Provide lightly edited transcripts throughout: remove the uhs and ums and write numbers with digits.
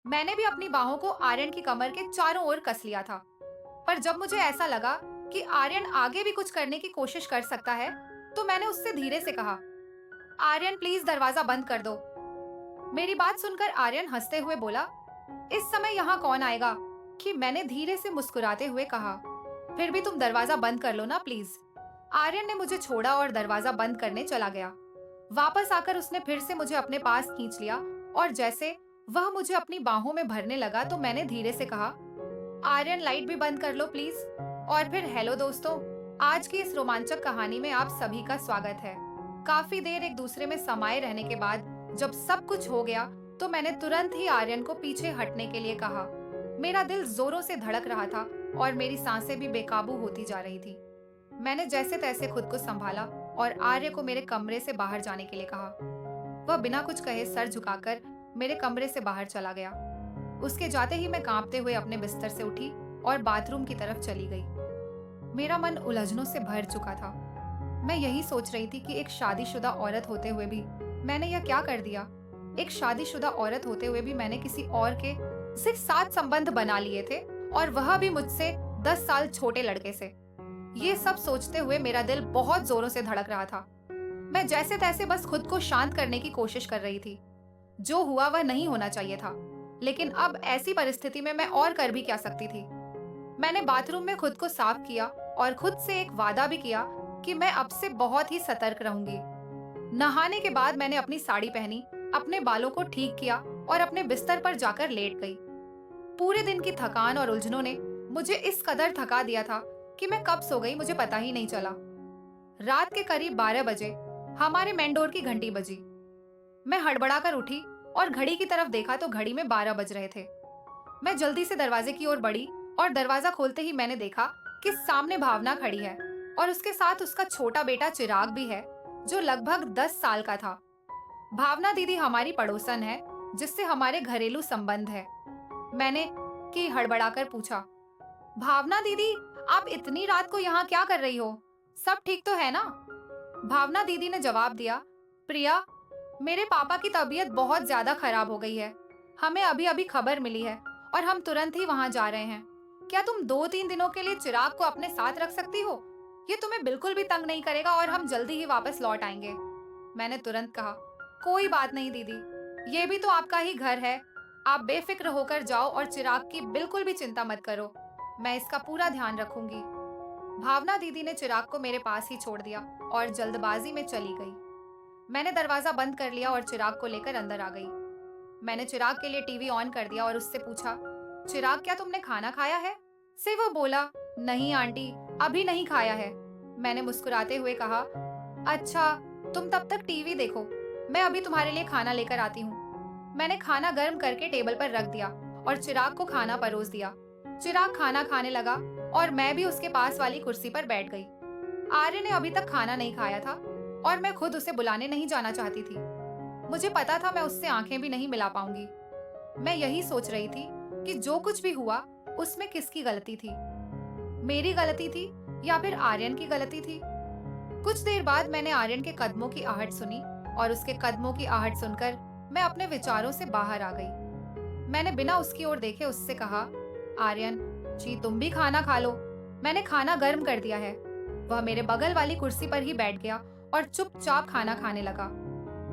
मैंने भी अपनी बाहों को आर्यन की कमर के चारों ओर कस लिया था। पर जब मुझे ऐसा लगा कि आर्यन आगे भी कुछ करने की कोशिश कर सकता है, तो मैंने उससे धीरे से कहा, आर्यन प्लीज दरवाजा बंद कर दो। मेरी बात सुनकर आर्यन हंसते हुए बोला, इस समय यहाँ कौन आएगा? कि मैंने धीरे से मुस्कुराते हुए कहा, फिर भी तुम दरवाजा बंद कर लो ना प्लीज। आर्यन ने मुझे छोड़ा और दरवाजा बंद करने चला गया। वापस आकर उसने फिर से मुझे अपने पास खींच लिया और जैसे वह मुझे अपनी बाहों में भरने लगा तो मैंने धीरे से कहा, आर्यन लाइट भी बंद कर लो प्लीज। और फिर हेलो दोस्तों, आज की इस रोमांचक कहानी में आप सभी का स्वागत है। काफी देर एक दूसरे में समाये रहने के बाद जब सब कुछ हो गया तो मैंने तुरंत ही आर्यन को पीछे हटने के लिए कहा। मेरा दिल जोरों से धड़क रहा था और मेरी सांसें भी बेकाबू होती जा रही थी। मैंने जैसे तैसे खुद को संभाला और आर्य को मेरे कमरे से बाहर जाने के लिए कहा। वह बिना कुछ कहे सर झुकाकर मेरे कमरे से बाहर चला गया। उसके जाते ही मैं कांपते हुए अपने बिस्तर से उठी और बाथरूम की तरफ चली गई। मेरा मन उलझनों से भर चुका था। मैं यही सोच रही थी कि एक शादीशुदा औरत होते हुए भी मैंने यह क्या कर दिया। एक शादीशुदा औरत होते हुए भी मैंने किसी और के सिर्फ 7 संबंध बना लिए थे और वह भी मुझसे 10 साल छोटे लड़के से। ये सब सोचते हुए मेरा दिल बहुत जोरों से धड़क रहा था। मैं जैसे तैसे बस खुद को शांत करने की कोशिश कर रही थी। जो हुआ वह नहीं होना चाहिए था, लेकिन अब ऐसी परिस्थिति में मैं और कर भी क्या सकती थी। मैंने बाथरूम में खुद को साफ किया और खुद से एक वादा भी किया कि मैं अब से बहुत ही सतर्क रहूंगी। नहाने के बाद मैंने अपनी साड़ी पहनी, अपने बालों को ठीक किया और अपने बिस्तर पर जाकर लेट गई। पूरे दिन की थकान और उलझनों ने मुझे इस कदर थका दिया था कि मैं कब सो गई मुझे पता ही नहीं चला। रात के करीब 12 बजे हमारे मेन डोर की घंटी बजी। मैं हड़बड़ाकर उठी और घड़ी की तरफ देखा तो घड़ी में 12 बज रहे थे। मैं जल्दी से दरवाजे की ओर बढ़ी और दरवाजा खोलते ही मैंने देखा कि सामने भावना खड़ी है और उसके साथ उसका छोटा बेटा चिराग भी है, जो लगभग 10 साल का था। भावना दीदी हमारी पड़ोसन है जिससे हमारे घरेलू संबंध है। मैंने कि हड़बड़ाकर पूछा, भावना दीदी, आप इतनी रात को यहाँ क्या कर रही हो? सब ठीक तो है ना? भावना दीदी ने जवाब दिया, प्रिया, मेरे पापा की तबीयत बहुत ज्यादा खराब हो गई है। हमें अभी अभी खबर मिली है और हम तुरंत ही वहां जा रहे हैं। क्या तुम 2-3 दिनों के लिए चिराग को अपने साथ रख सकती हो? ये तुम्हें बिल्कुल भी तंग नहीं करेगा और हम जल्दी ही वापस लौट आएंगे। मैंने तुरंत कहा, कोई बात नहीं दीदी, ये भी तो आपका ही घर है। आप बेफिक्र होकर जाओ और चिराग की बिल्कुल भी चिंता मत करो। मैं इसका पूरा ध्यान रखूंगी। भावना दीदी ने चिराग को मेरे पास ही छोड़ दिया और जल्दबाजी में चली गई। मैंने दरवाजा बंद कर लिया और चिराग को लेकर अंदर आ गई। मैंने चिराग के लिए टीवी ऑन कर दिया और उससे पूछा, चिराग क्या तुमने खाना खाया है? से वो बोला, नहीं आंटी, अभी नहीं खाया है। मैंने मुस्कुराते हुए कहा, अच्छा, तुम तब तक टीवी देखो, मैं अभी तुम्हारे लिए खाना लेकर आती हूँ। मैंने खाना गर्म करके टेबल पर रख दिया और चिराग को खाना परोस दिया। चिराग खाना खाने लगा और मैं भी उसके पास वाली कुर्सी पर बैठ गई। आर्य ने अभी तक खाना नहीं खाया था और मैं खुद उसे बुलाने नहीं जाना चाहती थी। मुझे पता था मैं उससे आंखें भी नहीं मिला पाऊंगी। मैं यही सोच रही थी कि जो कुछ भी हुआ उसमें किसकी गलती थी, मेरी गलती थी या फिर आर्यन की गलती थी। कुछ देर बाद मैंने आर्यन के कदमों की आहट सुनी और उसके कदमों की आहट सुनकर मैं अपने विचारों से बाहर आ गई। मैंने बिना उसकी ओर देखे उससे कहा, आर्यन जी, तुम भी खाना खा लो, मैंने खाना गर्म कर दिया है। वह मेरे बगल वाली कुर्सी पर ही बैठ गया और चुपचाप खाना खाने लगा।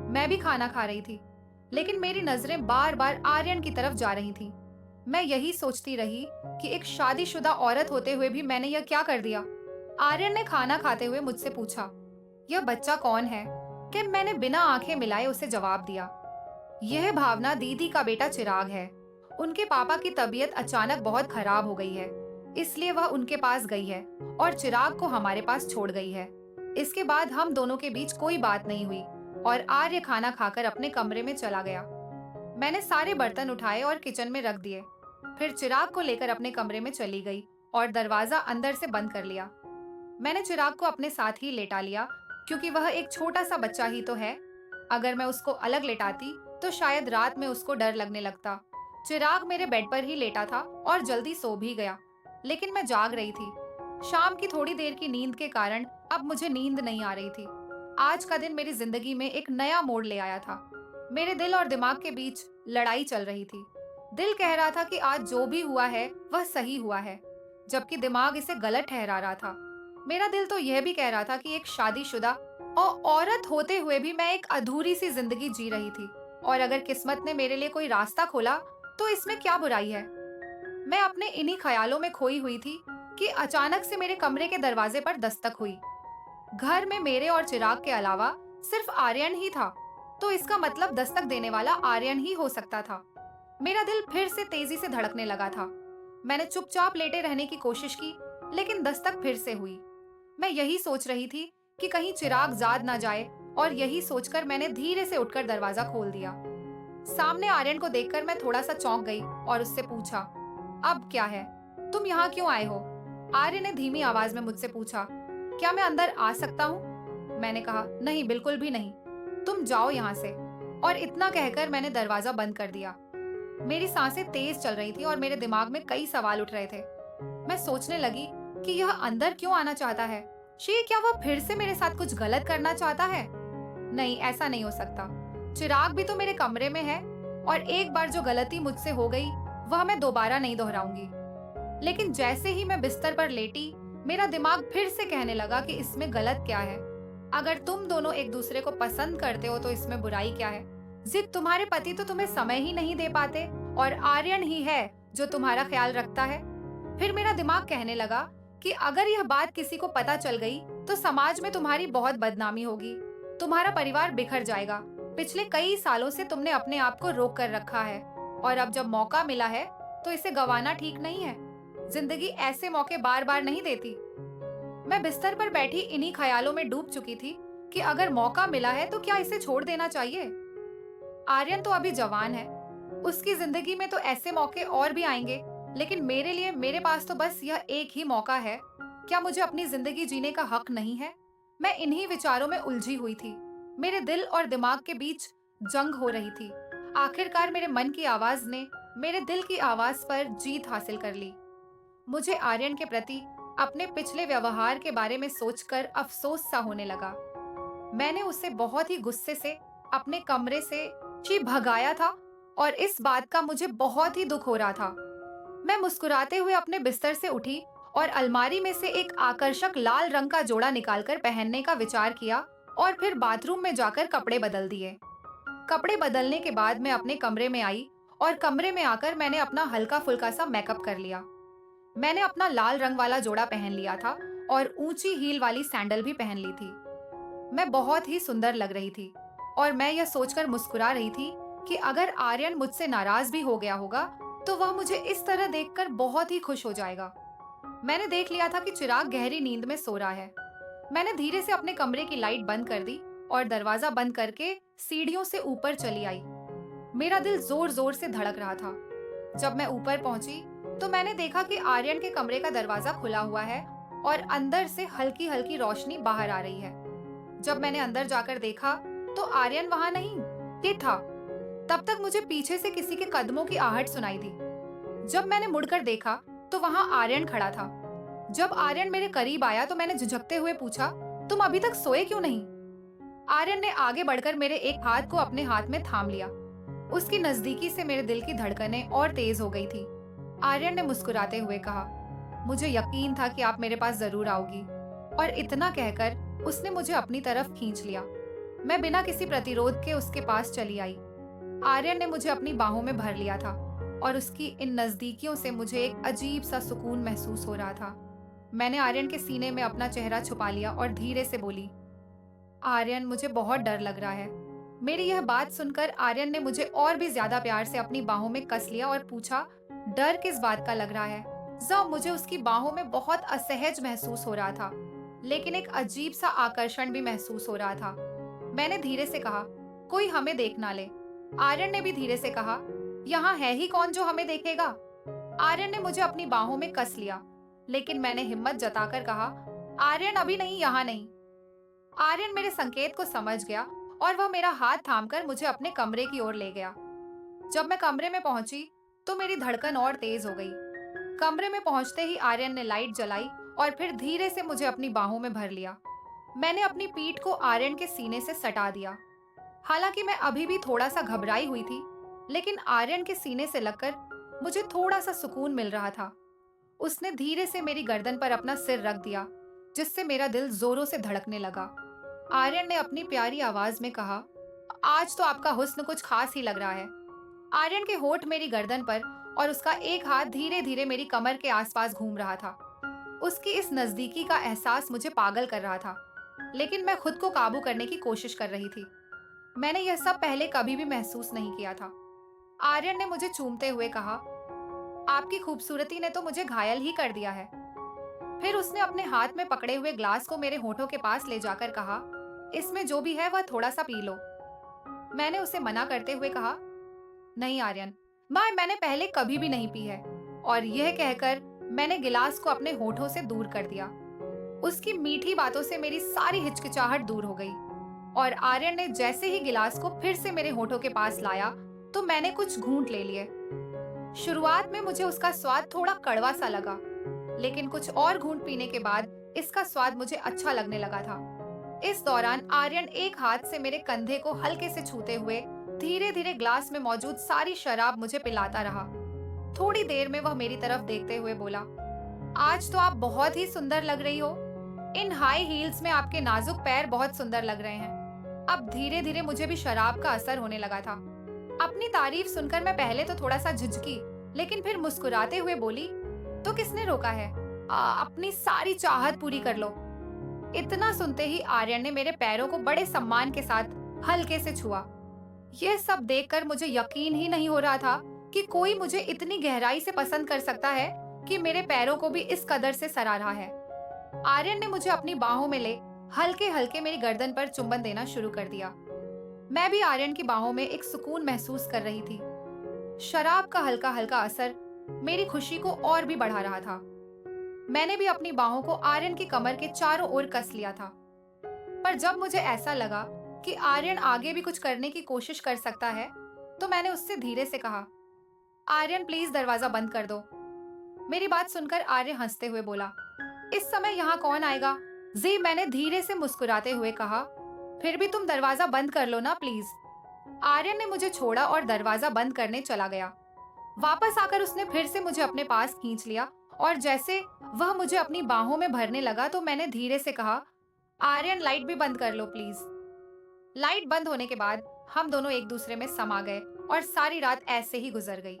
मैं भी खाना खा रही थी, लेकिन मेरी नजरें बार बार आर्यन की तरफ जा रही थीं। मैं यही सोचती रही कि एक शादीशुदा औरत होते हुए भी मैंने यह क्या कर दिया। आर्यन ने खाना खाते हुए मुझसे पूछा, यह बच्चा कौन है? कि मैंने बिना आंखें मिलाए उसे जवाब दिया, यह भावना दीदी का बेटा चिराग है। उनके पापा की तबीयत अचानक बहुत खराब हो गई है, इसलिए वह उनके पास गई है और चिराग को हमारे पास छोड़ गई है। इसके बाद हम दोनों के बीच कोई बात नहीं हुई और आर्य खाना खाकर अपने कमरे में चला गया। मैंने सारे बर्तन उठाए और किचन में रख दिए, फिर चिराग को लेकर अपने कमरे में चली गई और दरवाजा अंदर से बंद कर लिया। मैंने चिराग को अपने साथ ही लेटा लिया, क्योंकि वह एक छोटा सा बच्चा ही तो है। अगर मैं उसको अलग लेटाती तो शायद रात में उसको डर लगने लगता। चिराग मेरे बेड पर ही लेटा था और जल्दी सो भी गया, लेकिन मैं जाग रही थी। शाम की थोड़ी देर की नींद के कारण अब मुझे नींद नहीं आ रही थी। आज का दिन मेरी जिंदगी में एक नया मोड़ ले आया था। मेरे दिल और दिमाग के बीच लड़ाई चल रही थी। दिल कह रहा था कि आज जो भी हुआ है वह सही हुआ है, जबकि दिमाग इसे गलत ठहरा रहा था। मेरा दिल तो यह भी कह रहा था कि एक शादीशुदा और औरत होते हुए भी मैं एक अधूरी सी जिंदगी जी रही थी, और अगर किस्मत ने मेरे लिए कोई रास्ता खोला तो इसमें क्या बुराई है। मैं अपने इन्हीं ख्यालों में खोई हुई थी कि अचानक से मेरे कमरे के दरवाजे पर दस्तक हुई। घर में मेरे और चिराग के अलावा सिर्फ आर्यन ही था, तो इसका मतलब दस्तक देने वाला आर्यन ही हो सकता था। मेरा दिल फिर से तेजी से धड़कने लगा था। मैंने चुपचाप लेटे रहने की कोशिश की, लेकिन दस्तक फिर से हुई। मैं यही सोच रही थी कि कहीं चिराग जाग ना जाए, और यही सोचकर मैंने धीरे से उठकर दरवाजा खोल दिया। सामने आर्यन को देखकर मैं थोड़ा सा चौंक गई और उससे पूछा, अब क्या है? तुम यहाँ क्यों आए हो? आर्य ने धीमी आवाज में मुझसे पूछा, क्या मैं अंदर आ सकता हूँ? मैंने कहा, नहीं, बिल्कुल भी नहीं, तुम जाओ यहाँ से। और इतना कहकर मैंने दरवाजा बंद कर दिया। मेरी सांसें तेज चल रही थी और मेरे दिमाग में कई सवाल उठ रहे थे। मैं सोचने लगी कि यह अंदर क्यों आना चाहता है। क्या वह फिर से मेरे साथ कुछ गलत करना चाहता है? नहीं, ऐसा नहीं हो सकता। चिराग भी तो मेरे कमरे में है, और एक बार जो गलती मुझसे हो गई वह मैं दोबारा नहीं दोहराऊंगी। लेकिन जैसे ही मैं बिस्तर पर लेटी, मेरा दिमाग फिर से कहने लगा कि इसमें गलत क्या है। अगर तुम दोनों एक दूसरे को पसंद करते हो तो इसमें बुराई क्या है? जिद तुम्हारे पति तो तुम्हें समय ही नहीं दे पाते, और आर्यन ही है जो तुम्हारा ख्याल रखता है। फिर मेरा दिमाग कहने लगा कि अगर यह बात किसी को पता चल गई तो समाज में तुम्हारी बहुत बदनामी होगी, तुम्हारा परिवार बिखर जाएगा। पिछले कई सालों से तुमने अपने आप को रोक कर रखा है, और अब जब मौका मिला है तो इसे गंवाना ठीक नहीं है। जिंदगी ऐसे मौके बार बार नहीं देती। मैं बिस्तर पर बैठी इन्हीं ख्यालों में डूब चुकी थी कि अगर मौका मिला है तो क्या इसे छोड़ देना चाहिए। आर्यन तो अभी जवान है, उसकी जिंदगी में तो ऐसे मौके और भी आएंगे, लेकिन मेरे लिए मेरे पास तो बस यह एक ही मौका है। क्या मुझे अपनी जिंदगी जीने का हक नहीं है? मैं इन्हीं विचारों में उलझी हुई थी। मेरे दिल और दिमाग के बीच जंग हो रही थी। आखिरकार मेरे मन की आवाज ने मेरे दिल की आवाज पर जीत हासिल कर ली। मुझे आर्यन के प्रति अपने पिछले व्यवहार के बारे में सोचकर अफसोस सा होने लगा। मैंने उसे बहुत ही गुस्से से अपने कमरे से भगाया था, और इस बात का मुझे बहुत ही दुख हो रहा था। मैं मुस्कुराते हुए अपने बिस्तर से उठी और अलमारी में से एक आकर्षक लाल रंग का जोड़ा निकालकर पहनने का विचार किया, और फिर बाथरूम में जाकर कपड़े बदल दिए। कपड़े बदलने के बाद मैं अपने कमरे में आई, और कमरे में आकर मैंने अपना हल्का फुल्का सा मेकअप कर लिया। मैंने अपना लाल रंग वाला जोड़ा पहन लिया था और ऊंची हील वाली सैंडल भी पहन ली थी। मैं बहुत ही सुंदर लग रही थी, और मैं यह सोचकर मुस्कुरा रही थी कि अगर आर्यन मुझसे नाराज भी हो गया होगा तो वह मुझे इस तरह देखकर बहुत ही खुश हो जाएगा। मैंने देख लिया था कि चिराग गहरी नींद में सो रहा है। मैंने धीरे से अपने कमरे की लाइट बंद कर दी और दरवाजा बंद करके सीढ़ियों से ऊपर चली आई। मेरा दिल जोर जोर से धड़क रहा था। जब मैं ऊपर पहुंची तो मैंने देखा कि आर्यन के कमरे का दरवाजा खुला हुआ है और अंदर से हल्की हल्की रोशनी बाहर आ रही है। जब मैंने अंदर जाकर देखा तो आर्यन वहां नहीं ये था। तब तक मुझे पीछे से किसी के कदमों की आहट सुनाई दी। जब मैंने मुड़कर देखा तो वहां आर्यन खड़ा था। जब आर्यन मेरे करीब आया तो मैंने झिझकते हुए पूछा, तुम अभी तक सोए क्यों नहीं? आर्यन ने आगे बढ़कर मेरे एक हाथ को अपने हाथ में थाम लिया। उसकी नजदीकी से मेरे दिल की धड़कनें और तेज हो गई थी। आर्यन ने मुस्कुराते हुए कहा, मुझे यकीन था कि आप मेरे पास जरूर आओगी। और इतना कहकर उसने मुझे अपनी तरफ खींच लिया। मैं बिना किसी प्रतिरोध के उसके पास चली आई। आर्यन ने मुझे अपनी बाहों में भर लिया था, और उसकी इन नजदीकियों से मुझे एक अजीब सा सुकून महसूस हो रहा था। मैंने आर्यन के सीने में अपना चेहरा छुपा लिया और धीरे से बोली, आर्यन, मुझे बहुत डर लग रहा है। मेरी यह बात सुनकर आर्यन ने मुझे और भी ज्यादा प्यार से अपनी बाहों में कस लिया और पूछा, डर किस बात का लग रहा है? जब मुझे उसकी बाहों में बहुत असहज महसूस हो रहा था, लेकिन एक अजीब सा आकर्षण भी महसूस हो रहा था। मैंने धीरे से कहा, कोई हमें देख ना ले। आर्यन ने भी धीरे से कहा, यहाँ है ही कौन जो हमें देखेगा? आर्यन ने मुझे अपनी बाहों में कस लिया, लेकिन मैंने हिम्मत जताकर कहा, आर्यन, अभी नहीं, यहाँ नहीं। आर्यन मेरे संकेत को समझ गया और वह मेरा हाथ थामकर मुझे अपने कमरे की ओर ले गया। जब मैं कमरे में पहुंची तो मेरी धड़कन और तेज हो गई। कमरे में पहुंचते ही आर्यन ने लाइट जलाई और फिर धीरे से मुझे अपनी बाहों में भर लिया। मैंने अपनी पीठ को आर्यन के सीने से सटा दिया। हालांकि मैं अभी भी थोड़ा सा घबराई हुई थी, लेकिन आर्यन के सीने से लगकर मुझे थोड़ा सा सुकून मिल रहा था। उसने धीरे से मेरी गर्दन पर अपना सिर रख दिया, जिससे मेरा दिल जोरों से धड़कने लगा। आर्यन ने अपनी प्यारी आवाज में कहा, आज तो आपका हुस्न कुछ खास ही लग रहा है। आर्यन के होठ मेरी गर्दन पर और उसका एक हाथ धीरे धीरे मेरी कमर के आसपास घूम रहा था। उसकी इस नजदीकी का एहसास मुझे पागल कर रहा था, लेकिन मैं खुद को काबू करने की कोशिश कर रही थी। मैंने यह सब पहले कभी भी महसूस नहीं किया था। आर्यन ने मुझे चूमते हुए कहा, आपकी खूबसूरती ने तो मुझे घायल ही कर दिया है। फिर उसने अपने हाथ में पकड़े हुए ग्लास को मेरे होठों के पास ले जाकर कहा, इसमें जो भी है वह थोड़ा सा पी लो। मैंने उसे मना करते हुए कहा, नहीं आर्यन, मैंने पहले कभी भी नहीं पी है। और यह कहकर मैंने गिलास को अपने होठों से दूर कर दिया। उसकी मीठी बातों से मेरी सारी हिचकिचाहट दूर हो गई और आर्यन ने जैसे ही गिलास को फिर से मेरे होठों के पास लाया तो मैंने कुछ घूंट ले लिए। शुरुआत में मुझे उसका स्वाद थोड़ा कड़वा सा लगा, लेकिन कुछ और घूंट पीने के बाद इसका स्वाद मुझे अच्छा लगने लगा था। इस दौरान आर्यन एक हाथ से मेरे कंधे को हल्के से छूते हुए धीरे धीरे ग्लास में मौजूद सारी शराब मुझे पिलाता रहा। थोड़ी देर में वह मेरी तरफ देखते हुए बोला, आज तो आप बहुत ही सुंदर लग रही हो। इन हाई हील्स में आपके नाजुक पैर बहुत सुंदर लग रहे हैं। अब धीरे धीरे मुझे भी शराब का असर होने लगा था। अपनी तारीफ सुनकर मैं पहले तो थोड़ा सा झिझकी, लेकिन फिर मुस्कुराते हुए बोली, तो किसने रोका है? अपनी सारी चाहत पूरी कर लो। इतना सुनते ही आर्यन ने मेरे पैरों को बड़े सम्मान के साथ हल्के से छुआ। यह सब देखकर मुझे यकीन ही नहीं हो रहा था कि कोई मुझे इतनी गहराई से पसंद कर सकता है कि मेरे पैरों को भी इस कदर से सरा रहा है। आर्यन ने मुझे अपनी बाहों में ले हल्के हल्के मेरी गर्दन पर चुंबन देना शुरू कर दिया। मैं भी आर्यन की बाहों में एक सुकून महसूस कर रही थी। शराब का हल्का हल्का असर मेरी खुशी को और भी बढ़ा रहा था। मैंने भी अपनी बाहों को आर्यन की कमर के चारों ओर कस लिया था। पर जब मुझे ऐसा लगा कि आर्यन आगे भी कुछ करने की कोशिश कर सकता है, तो मैंने उससे धीरे से कहा, आर्यन प्लीज दरवाजा बंद कर दो। मेरी बात सुनकर आर्यन हंसते हुए बोला, इस समय यहाँ कौन आएगा? जी, मैंने धीरे से मुस्कुराते हुए कहा, फिर भी तुम दरवाजा बंद कर लो ना प्लीज। आर्यन ने मुझे छोड़ा और दरवाजा बंद करने चला गया। वापस आकर उसने फिर से मुझे अपने पास खींच लिया और जैसे वह मुझे अपनी बाहों में भरने लगा तो मैंने धीरे से कहा, आर्यन लाइट भी बंद कर लो प्लीज। लाइट बंद होने के बाद हम दोनों एक दूसरे में समा गए और सारी रात ऐसे ही गुजर गई।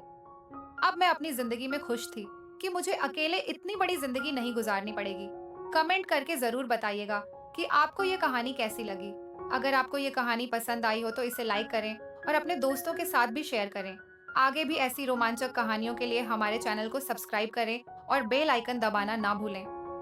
अब मैं अपनी जिंदगी में खुश थी कि मुझे अकेले इतनी बड़ी जिंदगी नहीं गुजारनी पड़ेगी। कमेंट करके जरूर बताइएगा कि आपको ये कहानी कैसी लगी। अगर आपको ये कहानी पसंद आई हो तो इसे लाइक करें और अपने दोस्तों के साथ भी शेयर करें। आगे भी ऐसी रोमांचक कहानियों के लिए हमारे चैनल को सब्सक्राइब करें और बेल आइकन दबाना ना भूलें।